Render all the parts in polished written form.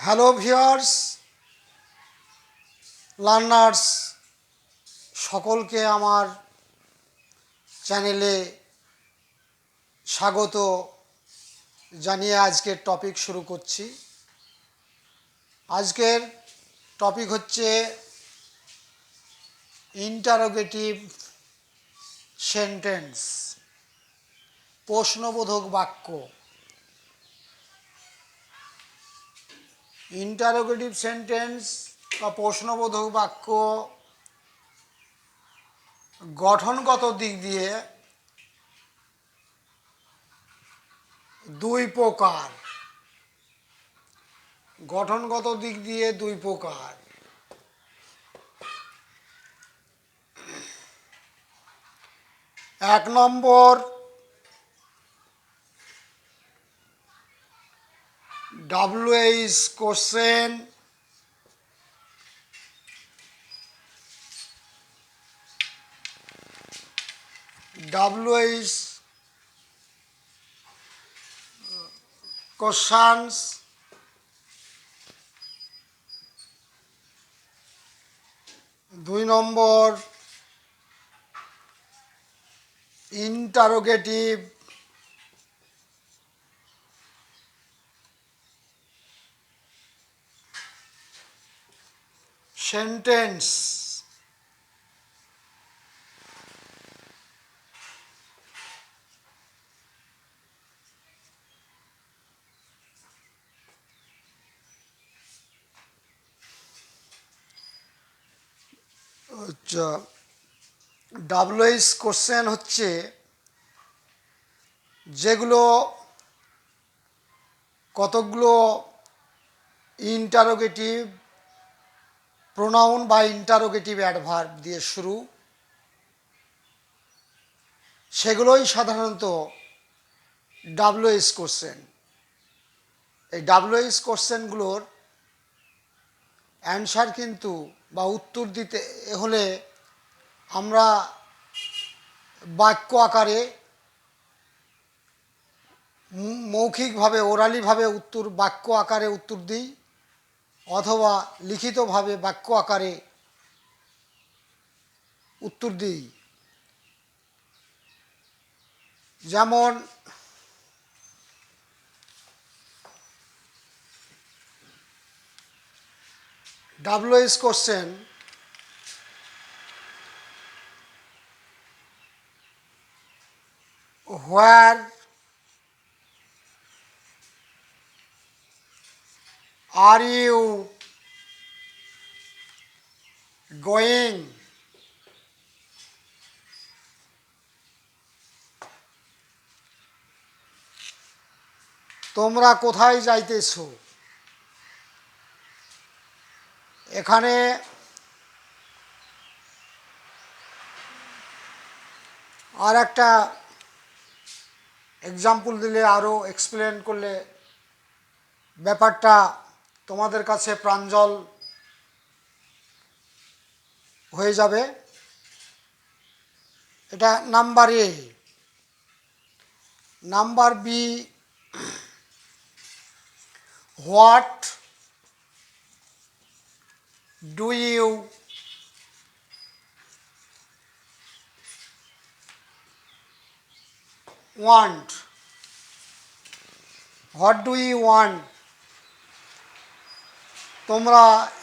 Hello viewers, learners, সকলকে আমার চ্যানেলে স্বাগত জানিয়ে আজকের টপিক শুরু করছি। আজকের টপিক হচ্ছে ইন্টারোগেটিভ সেন্টেন্স, প্রশ্নবোধক বাক্য। ইন্টারোগেটিভ সেন্টেন্স বা প্রশ্নবোধক বাক্য গঠনগত দিক দিয়ে দুই প্রকার। গঠনগত দিক দিয়ে দুই প্রকার। এক নম্বর WH কোশ্চেন, WH কোশ্চেনস, দুই নম্বর ইন্টারোগেটিভ সেন্টেন্স। আচ্ছা, WH কোশ্চেন হচ্ছে যেগুলো কতগুলো ইন্টারোগেটিভ প্রোনাউন বা ইন্টারোগেটিভ অ্যাডভার্ব দিয়ে শুরু, সেগুলোই সাধারণত WH কোশ্চেন। এই WH কোশ্চেনগুলোর অ্যান্সার কিন্তু বা উত্তর দিতে হলে আমরা বাক্য আকারে মৌখিকভাবে ওরালিভাবে বাক্য আকারে উত্তর দিই, অথবা লিখিতভাবে বাক্য আকারে উত্তর দিই। যেমন WH question, where are you going? তোমরা কোথায় যাইতেছো? এখানে আর একটা এক্সাম্পল দিলে, আরও এক্সপ্লেন করলে ব্যাপারটা তোমাদের কাছে প্রাঞ্জল হয়ে যাবে। এটা number A. Number B, what do you want? What do you want, তোমরা,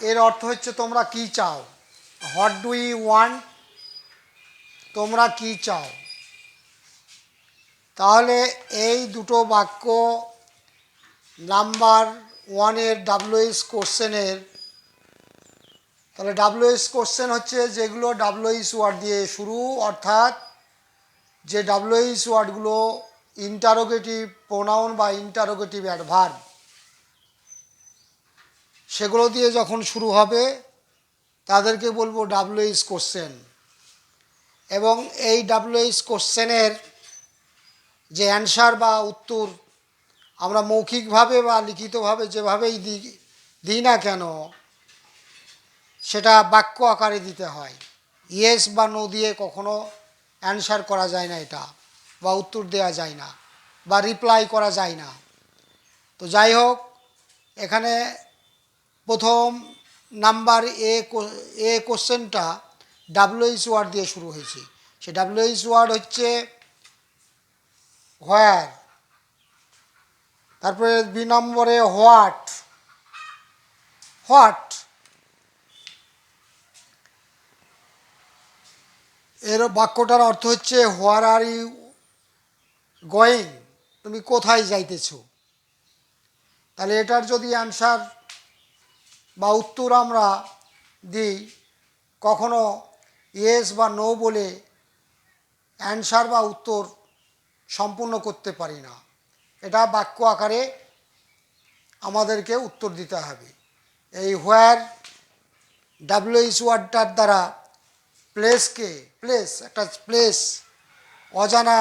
এর অর্থ হচ্ছে তোমরা কি চাও। হোয়াট ডু ইউ ওয়ান্ট, তোমরা কি চাও। তাহলে এই দুটো বাক্য নাম্বার ওয়ানের WH কোশ্চেনের। তাহলে WH কোশ্চেন হচ্ছে যেগুলো WH ওয়ার্ড দিয়ে শুরু, অর্থাৎ যে WH ওয়ার্ডগুলো ইন্টারোগেটিভ প্রোনাউন বা ইন্টারোগেটিভ অ্যাডভার্ব, সেগুলো দিয়ে যখন শুরু হবে তাদেরকে বলবো WH কোশ্চেন। এবং এই WH কোশ্চেনের যে অ্যান্সার বা উত্তর আমরা মৌখিকভাবে বা লিখিতভাবে যেভাবেই দিই না কেন, সেটা বাক্য আকারে দিতে হয়। ইয়েস বা নো দিয়ে কখনো অ্যান্সার করা যায় না, এটা বা উত্তর দেওয়া যায় না বা রিপ্লাই করা যায় না। তো যাই হোক, এখানে প্রথম নাম্বার এ কোশ্চেনটা ডাব্লিউএইচ ওয়ার্ড দিয়ে শুরু হয়েছে। সেই ডাব্লিউএইচ ওয়ার্ড হচ্ছে হোয়ার। তারপরে বি নম্বরে হোয়াট। হোয়াট এর বাক্যটার অর্থ হচ্ছে হোয়ার আর ইউ গোয়িং, তুমি কোথায় যাইতেছো। তাহলে এটার যদি অ্যান্সার বা উত্তর আমরা দিই, কখনো ইয়েস বা নো বলে অ্যান্সার বা উত্তর সম্পূর্ণ করতে পারি না। এটা বাক্য আকারে আমাদেরকে উত্তর দিতে হবে। এই হোয়ার ডাব্লিউএইচ ওয়ার্ডটার দ্বারা একটা প্লেস, অজানা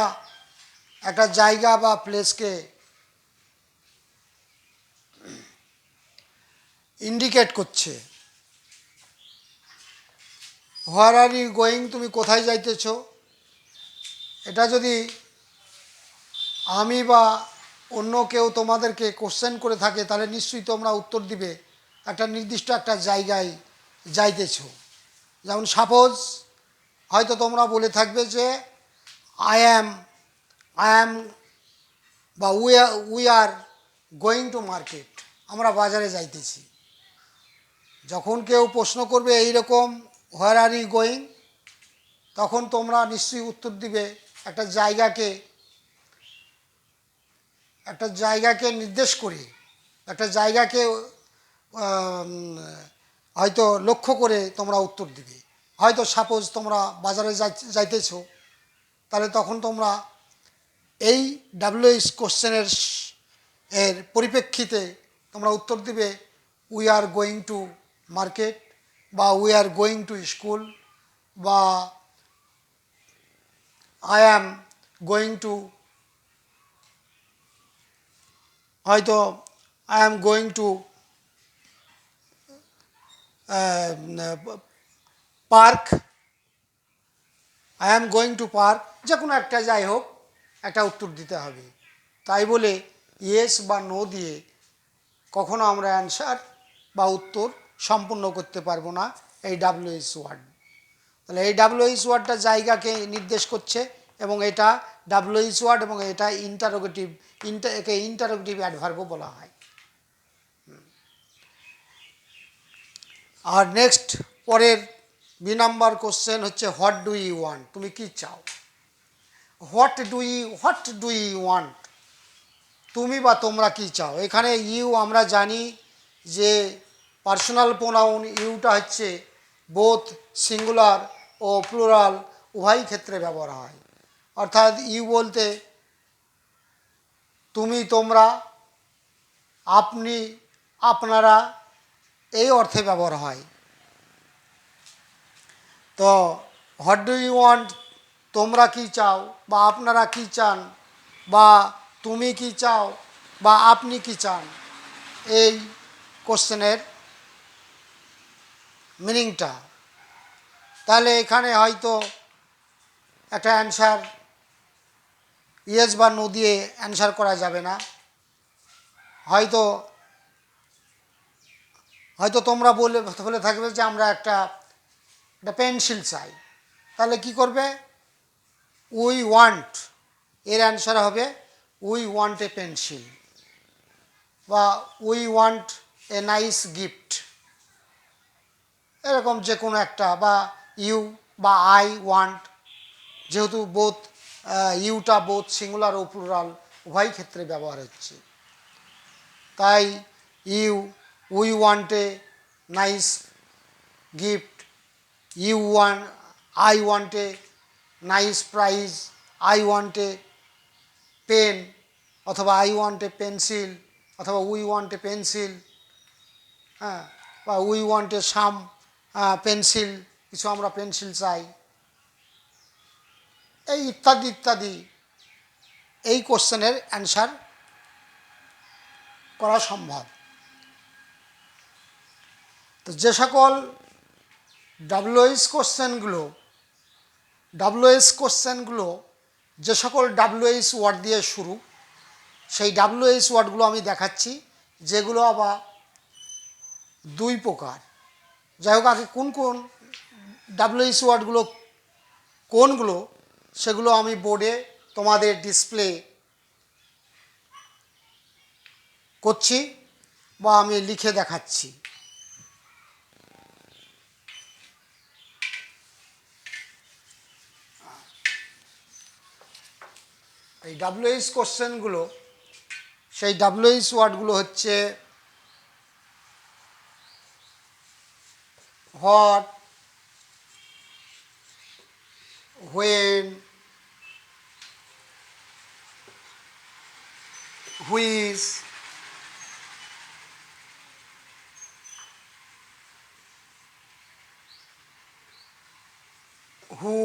একটা জায়গা বা প্লেসকে ইন্ডিকেট করছে। হোয়ার আর ইউ গোয়িং, তুমি কোথায় যাইতেছ। এটা যদি আমি বা অন্য কেউ তোমাদেরকে কোশ্চেন করে থাকে, তাহলে নিশ্চয়ই তোমরা উত্তর দিবে একটা নির্দিষ্ট একটা জায়গায় যাইতেছ। যেমন সাপোজ হয়তো তোমরা বলে থাকবে যে আই অ্যাম বা we are going to market, আমরা বাজারে যাইতেছি। যখন কেউ প্রশ্ন করবে এইরকম হোয়ার আর ইউ গোয়িং, তখন তোমরা নিশ্চয়ই উত্তর দিবে একটা জায়গাকে নির্দেশ করে, একটা জায়গাকে হয়তো লক্ষ্য করে তোমরা উত্তর দিবে। হয়তো সাপোজ তোমরা বাজারে যাইতেছো, তাহলে তখন তোমরা এই ডাব্লিউএইচ কোশ্চেনের পরিপ্রেক্ষিতে তোমরা উত্তর দিবে we are going to market, বা we are going to school, বা আই অ্যাম গোয়িং টু, হয়তো I am going to park, I am going to park, যে কোনো একটা যাই হোক একটা উত্তর দিতে হবে। তাই বলে ইয়েস বা নো দিয়ে কখনো আমরা অ্যান্সার বা উত্তর সম্পূর্ণ করতে পারবো না এই ডাব্লিউএইচ ওয়ার্ড। তাহলে এই ডাব্লিউএইচ ওয়ার্ডটা জায়গাকে নির্দেশ করছে, এবং এটা ডাব্লিউএইচ ওয়ার্ড, এবং এটা একে ইন্টারোগেটিভ অ্যাডভার্বও বলা হয়। আর নেক্সট পরের বি নাম্বার কোশ্চেন হচ্ছে হোয়াট ডু ইউ ওয়ান্ট, তুমি কি চাও। হোয়াট ডু ইউ ওয়ান্ট, তুমি বা তোমরা কি চাও। এখানে ইউ আমরা জানি যে পার্সোনাল প্রোনাউন, ইউটা হচ্ছে বোথ সিঙ্গুলার ও প্লুরাল উভয় ক্ষেত্রে ব্যবহার হয়। অর্থাৎ ইউ বলতে তুমি, তোমরা, আপনি, আপনারা এই অর্থে ব্যবহার হয়। তো হোয়াট ডু ইউ ওয়ান্ট, তোমরা কি চাও বা আপনারা কি চান, বা তুমি কি চাও বা আপনি কি চান, এই কোশ্চেনের মিনিংটা। তাহলে এখানে হয়তো একটা অ্যান্সার ইয়েস বা নো দিয়ে অ্যান্সার করা যাবে না। হয়তো তোমরা বলে থাকবে যে আমরা একটা পেন্সিল চাই, তাহলে কি করবে, উই ওয়ান্ট, এর অ্যান্সার হবে উই ওয়ান্ট এ পেন্সিল, বা we want a nice gift, এরকম যে কোনো একটা, বা ইউ বা আই ওয়ান্ট, যেহেতু ইউটা বোথ সিঙ্গুলার ও প্লুরাল উভয় ক্ষেত্রে ব্যবহার হচ্ছে, তাই we want a nice gift, I want a nice prize, I want a pen, অথবা আই ওয়ান্ট এ পেন্সিল, অথবা উই ওয়ান্ট এ পেন্সিল, হ্যাঁ, বা we want a some pencil, কিছু আমরা পেন্সিল চাই, এই ইত্যাদি ইত্যাদি এই কোশ্চেনের অ্যান্সার করা সম্ভব। তো যে সকল ডাব্লিউএইচ কোশ্চেনগুলো যে সকল ডাব্লিউএইচ ওয়ার্ড দিয়ে শুরু, সেই ডাব্লিউএইচ ওয়ার্ডগুলো আমি দেখাচ্ছি, যেগুলো আবার দুই প্রকার। যাই হোক, আগে কোন কোন ডাব্লিউএইচ ওয়ার্ডগুলো কোনগুলো সেগুলো আমি বোর্ডে তোমাদের ডিসপ্লে করছি বা আমি লিখে দেখাচ্ছি। এই ডাব্লিউএইচ কোশ্চেনগুলো, সেই ডাব্লিউএইচ ওয়ার্ডগুলো হচ্ছে what, when, which, who,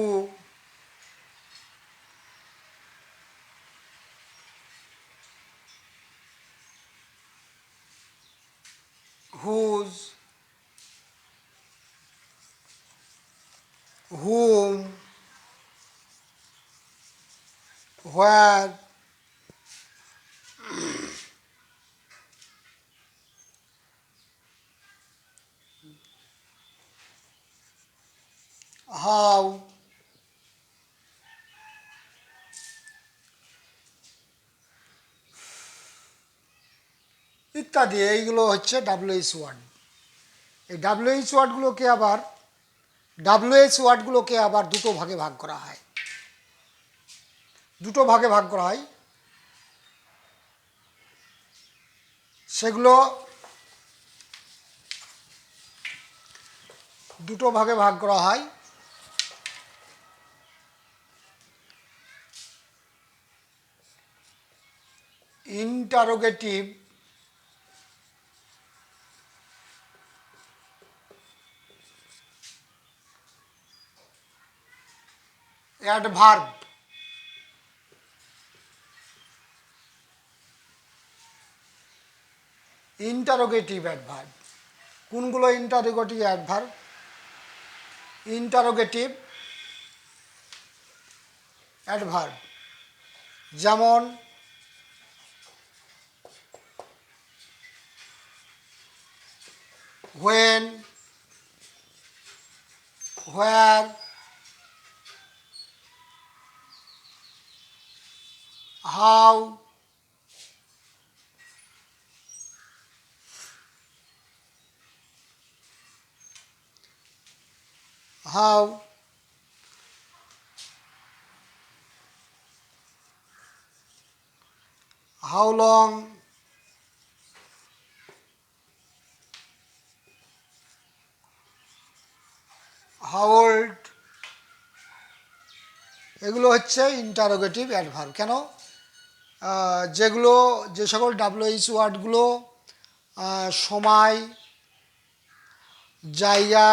whose, whom, where, how, ইত্যাদি। এইগুলো হচ্ছে ডাব্লিউএইচ ওয়ার্ড। এই ডাব্লিউএইচ ওয়ার্ডগুলোকে আবার দুটো ভাগে ভাগ করা হয়। সেগুলো দুটো ভাগে ভাগ করা হয়। Interrogative adverb, interrogative adverb. কোনগুলো ইন্টারোগেটিভ অ্যাডভার্ব? ইন্টারোগেটিভ অ্যাডভার্ব, যেমন when, where, how, how long, how old, এগুলো হচ্ছে ইন্টারোগেটিভ অ্যাডভার্ব। কেন? যে সকল ডাব্লিউএইচ ওয়ার্ডগুলো সময়, জায়গা,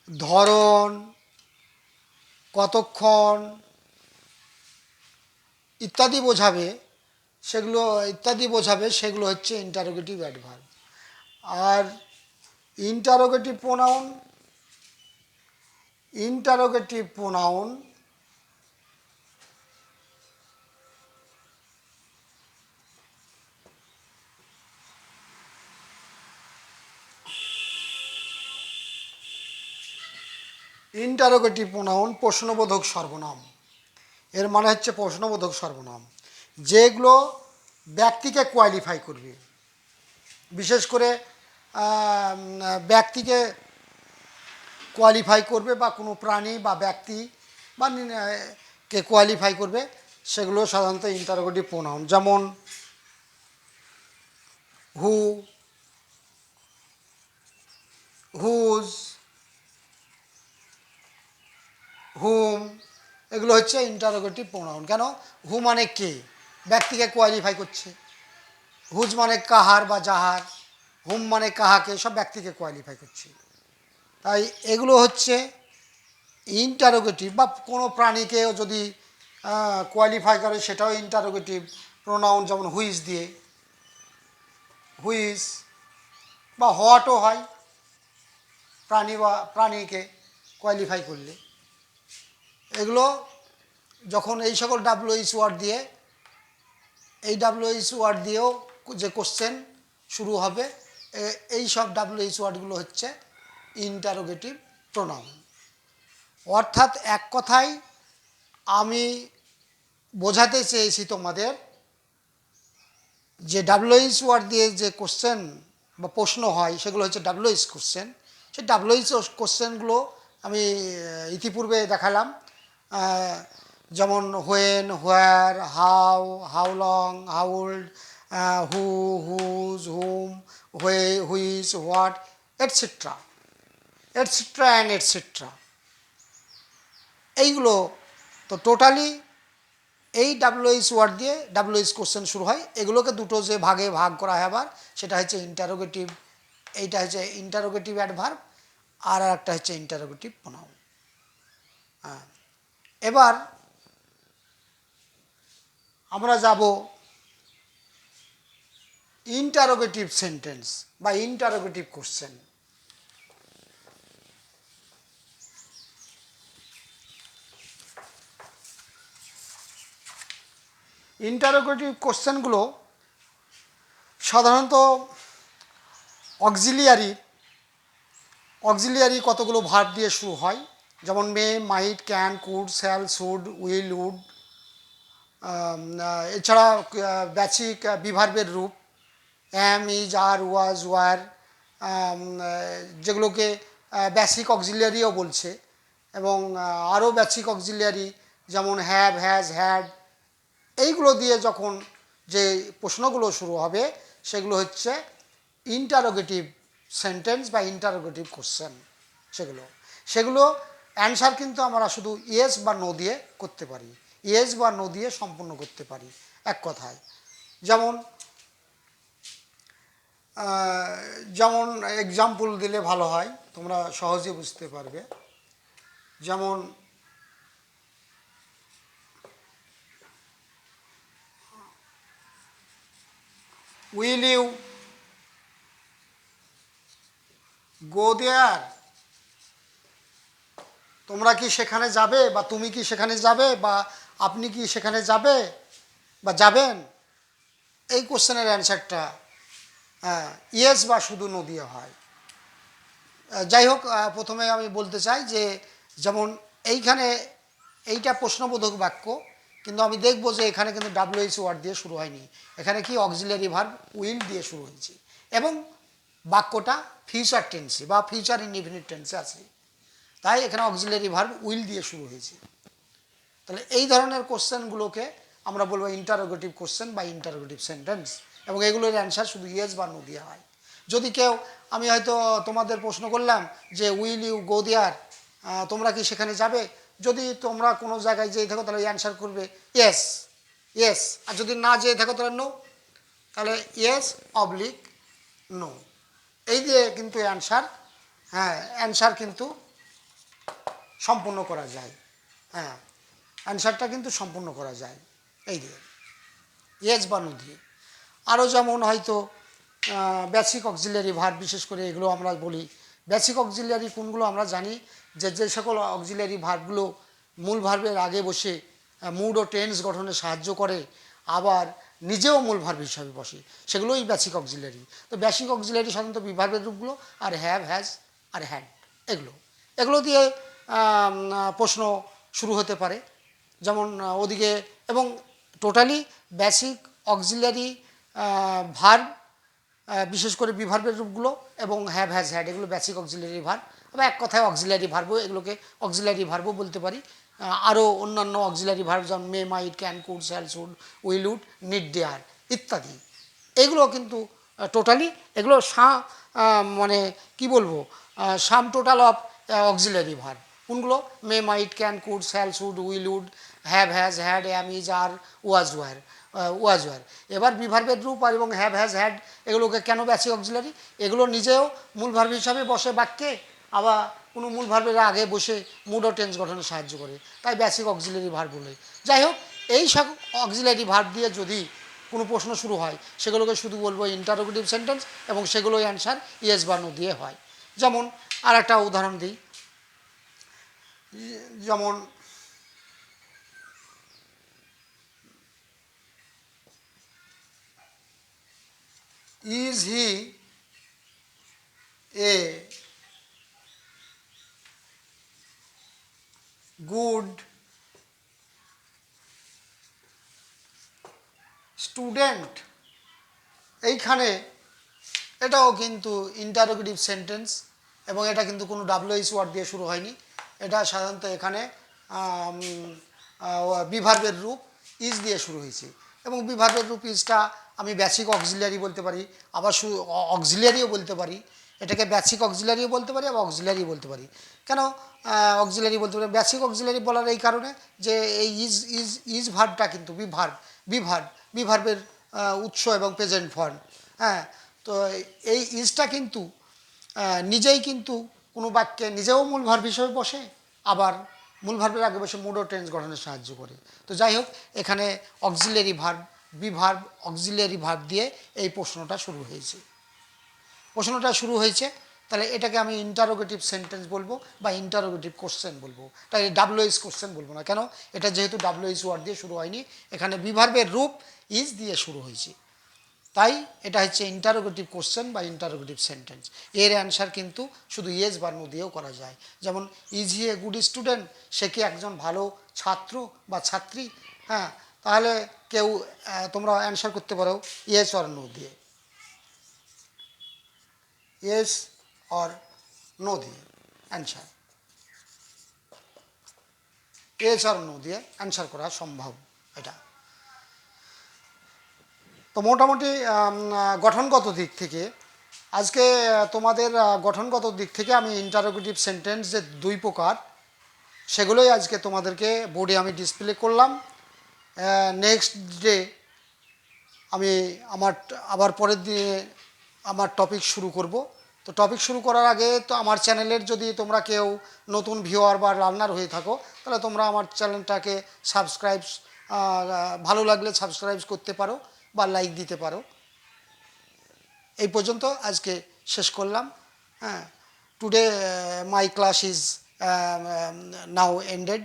ধরন, কতক্ষণ ইত্যাদি বোঝাবে, সেগুলো হচ্ছে ইন্টারোগেটিভ অ্যাডভার্ব। আর ইন্টারোগেটিভ প্রোনাউন প্রশ্নবোধক সর্বনাম। এর মানে হচ্ছে প্রশ্নবোধক সর্বনাম, যেগুলো ব্যক্তিকে কোয়ালিফাই করবে। বিশেষ করে ব্যক্তিকে কোয়ালিফাই করবে বা কোনো প্রাণী বা ব্যক্তি বা কে কোয়ালিফাই করবে, সেগুলো সাধারণত ইন্টারোগেটিভ প্রোনাউন। যেমন হু, হুজ, হুম, এগুলো হচ্ছে ইন্টারোগেটিভ প্রোনাউন। কেন? হু মানে কে, ব্যক্তিকে কোয়ালিফাই করছে। হুজ মানে কাহার বা যাহার। হুম মানে কাহাকে, সব ব্যক্তিকে কোয়ালিফাই করছে। তাই এগুলো হচ্ছে ইন্টারোগেটিভ। বা কোনো প্রাণীকেও যদি কোয়ালিফাই করে, সেটাও ইন্টারোগেটিভ প্রোনাউন। যেমন হুইজ দিয়ে, হুইজ বা হোয়াটও হয় প্রাণীকে কোয়ালিফাই করলে। এগুলো যখন এই সকল ডাব্লিউএইচ ওয়ার্ড দিয়েও যে কোশ্চেন শুরু হবে, এই সব WH ওয়ার্ডগুলো হচ্ছে ইন্টারোগেটিভ প্রোনাউন। অর্থাৎ এক কথায় আমি বোঝাতে চেয়েছি তোমাদের যে WH ওয়ার্ড দিয়ে যে কোশ্চেন বা প্রশ্ন হয় সেগুলো হচ্ছে WH কোশ্চেন। সেই WH কোশ্চেনগুলো আমি ইতিপূর্বে দেখালাম, যেমন when, where, how, how long, how old, who, whose, whom, which, what, etcetera, etcetera and etcetera. এইগুলো তো টোটালি এই WH ওয়ার্ড দিয়ে WH কোশ্চেন শুরু হয়। এগুলোকে দুটো যে ভাগে ভাগ করা হয় আবার, সেটা হচ্ছে ইন্টারোগেটিভ, এইটা হচ্ছে ইন্টারোগেটিভ অ্যাডভার্ব, আর একটা হচ্ছে ইন্টারোগেটিভ প্রোনাউন। হ্যাঁ, এবার আমরা যাব ইন্টারোগেটিভ সেন্টেন্স বা ইন্টারোগেটিভ কোশ্চেন। ইন্টারোগেটিভ কোশ্চেনগুলো সাধারণত অক্সিলিয়ারি কতগুলো ভার্ব দিয়ে শুরু হয়, যেমন may, might, can, could, shall, should, will, would. এছাড়া বেসিক বিভার্বের রূপ am, is, are, was, were, যেগুলোকে বেসিক অক্সিলিয়ারিও বলছে, এবং আরও বেসিক অক্সিলিয়ারি যেমন হ্যাভ, হ্যাজ, হ্যাড। এইগুলো দিয়ে যখন যে প্রশ্নগুলো শুরু হবে সেগুলো হচ্ছে ইন্টারোগেটিভ সেন্টেন্স বা ইন্টারোগেটিভ কোশ্চেন। সেগুলো অ্যান্সার কিন্তু আমরা শুধু ইয়েস বা নো দিয়ে করতে পারি, ইয়েস বা নো দিয়ে সম্পূর্ণ করতে পারি এক কথায়। যেমন যেমন এক্সাম্পল দিলে ভালো হয়, তোমরা সহজে বুঝতে পারবে। যেমন উইল ইউ গো দেয়ার, তোমরা কি সেখানে যাবে, বা তুমি কি সেখানে যাবে, বা আপনি কি সেখানে যাবে বা যাবেন। এই কোশ্চেনের অ্যান্সারটা ইয়েস বা শুধু নো দিয়ে হয়। যাই হোক, প্রথমে আমি বলতে চাই যে যেমন এইখানে এইটা প্রশ্নবোধক বাক্য, কিন্তু আমি দেখব যে এখানে কিন্তু WH ওয়ার্ড দিয়ে শুরু হয়নি, এখানে কি অক্সিলারি ভার্ব উইল দিয়ে শুরু হয়েছে, এবং বাক্যটা ফিউচার টেন্সে বা ফিউচার ইনডিফিনিট টেন্সে আছে, তাই এখানে অক্সিলারি ভার্ব উইল দিয়ে শুরু হয়েছে। তাহলে এই ধরনের কোশ্চেনগুলোকে আমরা বলবো ইন্টারোগেটিভ কোশ্চেন বা ইন্টারোগেটিভ সেন্টেন্স, এবং এগুলোর অ্যান্সার শুধু ইয়েস বা নো দিয়ে হয়। যদি কেউ, আমি হয়তো তোমাদের প্রশ্ন করলাম যে উইল ইউ গো দেয়ার, তোমরা কি সেখানে যাবে, যদি তোমরা কোনো জায়গায় যেয়ে থাকো তাহলে অ্যান্সার করবে ইয়েস, ইয়েস, আর যদি না যেয়ে থাকো তাহলে নো, তাহলে ইয়েস অবলিক নো, এই দিয়ে কিন্তু অ্যান্সার কিন্তু সম্পূর্ণ করা যায়। হ্যাঁ, অ্যান্সারটা কিন্তু সম্পূর্ণ করা যায় এই দিয়ে, ইয়েস বা নো দিয়ে। আরও যেমন হয়তো বেসিক অক্সিলিয়ারি ভার্ব, বিশেষ করে এগুলো আমরা বলি বেসিক অক্সিলিয়ারি কোনগুলো আমরা জানি, যে যে সকল অক্সিলিয়ারি ভার্বগুলো মূল ভার্বের আগে বসে মুড ও টেন্স গঠনে সাহায্য করে, আবার নিজেও মূল ভার্ব হিসাবে বসে, সেগুলোই বেসিক অক্সিলিয়ারি। তো বেসিক অক্সিলিয়ারি সাধারণত বিভার্বের রূপগুলো আর হ্যাভ, হ্যাজ আর হ্যাড, এগুলো দিয়ে প্রশ্ন শুরু হতে পারে। যেমন ওদিকে, এবং টোটালি বেসিক অক্সিলিয়ারি ভার্ব, বিশেষ করে বিভার্বের রূপগুলো এবং হ্যাভ, হ্যাজ, হ্যাড, এগুলো বেসিক অক্সিলিয়ারি ভার্ব, বা এক কথায় অক্সিলিয়ারি ভার্বও, এগুলোকে অক্সিলিয়ারি ভার্বও বলতে পারি। আরও অন্যান্য অক্সিলিয়ারি ভার্ব যেমন may, might, can, could, shall, should, will, would, need, dare ইত্যাদি, এগুলো কিন্তু টোটালি এগুলো মানে কি বলবো, sum total of auxiliary verb. কোনগুলো? May, might, can, could, shall, should, will, would, have, has, had, am, is, are, was, were. এবার বিভার্বের রূপ আর এবং হ্যাভ, হ্যাজ, হ্যাড, এগুলোকে কেন বেসিক অক্সিলারি? এগুলো নিজেও মূল ভার্ব হিসাবে বসে বাক্যে, আবার কোনো মূল ভার্বের আগে বসে মুড ও টেন্স গঠনে সাহায্য করে, তাই বেসিক অক্সিলারি ভার্ব বলে। যাই হোক, এই সব অক্সিলারি ভার্ব দিয়ে যদি কোনো প্রশ্ন শুরু হয় সেগুলোকে শুধু বলবো ইন্টারোগেটিভ সেন্টেন্স, এবং সেগুলোই অ্যান্সার ইয়েস বা নো দিয়ে হয়। যেমন আর একটা উদাহরণ দিই, যেমন is he a good student, এইখানে এটাও কিন্তু ইন্টারোগেটিভ সেন্টেন্স এবং এটা কিন্তু কোনো ডাব্লিউএইচ ওয়ার্ড দিয়ে শুরু হয়নি। এটা সাধারণত এখানে বিভার্বের রূপ ইজ দিয়ে শুরু হয়েছে এবং বিভার্বের রূপ ইজটা আমি বেসিক অক্সিলারি বলতে পারি, আবার অক্সিলারিও বলতে পারি। এটাকে বেসিক অক্সিলারিও বলতে পারি, আবার অক্সিলারি বলতে পারি। কেন অক্সিলারি বলতে পারি? বেসিক অক্সিলারি বলার এই কারণে যে এই ইজ ইজ ইজ ভার্বটা কিন্তু বিভার্বের উৎস এবং প্রেজেন্ট ফর্ম। হ্যাঁ, তো এই ইজটা কিন্তু নিজেই কিন্তু কোনো বাক্যে নিজেও মূল ভার্ব হিসেবে বসে, আবার মূল ভার্বের আগে বসে মুড ও টেন্স গঠনে সাহায্য করে। তো যাই হোক, এখানে auxiliary verb be verb auxiliary verb দিয়ে এই প্রশ্নটা শুরু হয়েছে। তাহলে এটাকে আমি ইন্টারোগেটিভ সেন্টেন্স বলবো বা ইন্টারোগেটিভ কোশ্চেন বলবো, তাই ডাব্লিউএইচ কোশ্চেন বলবো না। কেন? এটা যেহেতু ডাব্লিউএইচ ওয়ার্ড দিয়ে শুরু হয়নি, এখানে বিভার্বের রূপ ইজ দিয়ে শুরু হয়েছে, তাই এটা হচ্ছে ইন্টারোগেটিভ কোশ্চেন বা ইন্টারোগেটিভ সেন্টেন্স। এর অ্যান্সার কিন্তু শুধু ইয়েস বা নো দিয়েও করা যায়। যেমন is he a good student, সে কি একজন ভালো ছাত্র বা ছাত্রী? হ্যাঁ, তাহলে কেউ তোমরা অ্যান্সার করতে পারো ইয়েস অর নো দিয়ে, ইয়েস অর নো দিয়ে অ্যান্সার, ইয়েস অর নো দিয়ে অ্যান্সার করা সম্ভব এটা। তো মোটামুটি গঠনগত দিক থেকে আজকে তোমাদের গঠনগত দিক থেকে আমি ইন্টারোগেটিভ সেন্টেন্স যে দুই প্রকার সেগুলোই আজকে তোমাদেরকে বোর্ডে আমি ডিসপ্লে করলাম। নেক্সট ডে আমি আবার পরের দিনে আমার টপিক শুরু করব। তো টপিক শুরু করার আগে তো আমার চ্যানেলের যদি তোমরা কেউ নতুন ভিউয়ার বা লার্নার হয়ে থাকো, তাহলে তোমরা আমার চ্যানেলটাকে সাবস্ক্রাইব, ভালো লাগলে সাবস্ক্রাইব করতে পারো বা লাইক দিতে পারো। এই পর্যন্ত আজকে শেষ করলাম। হ্যাঁ, today my class is now ended.